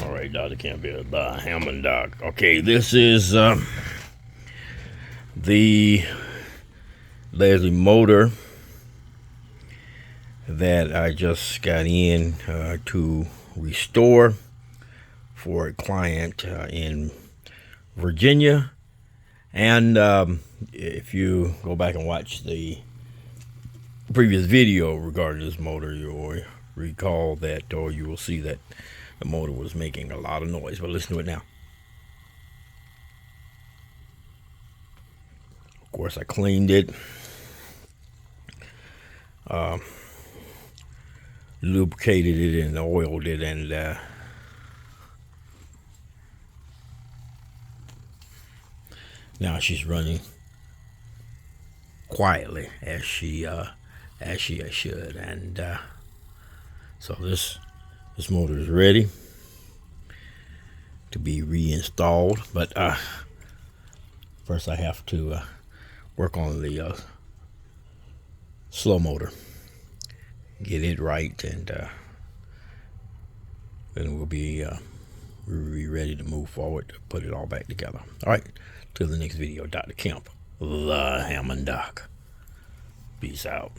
All right, Dr. Campbell, the Hammond Doc. Okay, this is the Leslie motor that I just got in to restore for a client in Virginia. And if you go back and watch the previous video regarding this motor, you'll recall that, or you will see that the motor was making a lot of noise. But listen to it now. Of course, I cleaned it, lubricated it and oiled it, and now she's running quietly as she should. And so this motor is ready to be reinstalled, but first I have to work on the slow motor, get it right, and then we'll be ready to move forward to put it all back together. All right, till the next video, Dr. Kemp, the Hammond Doc. Peace out.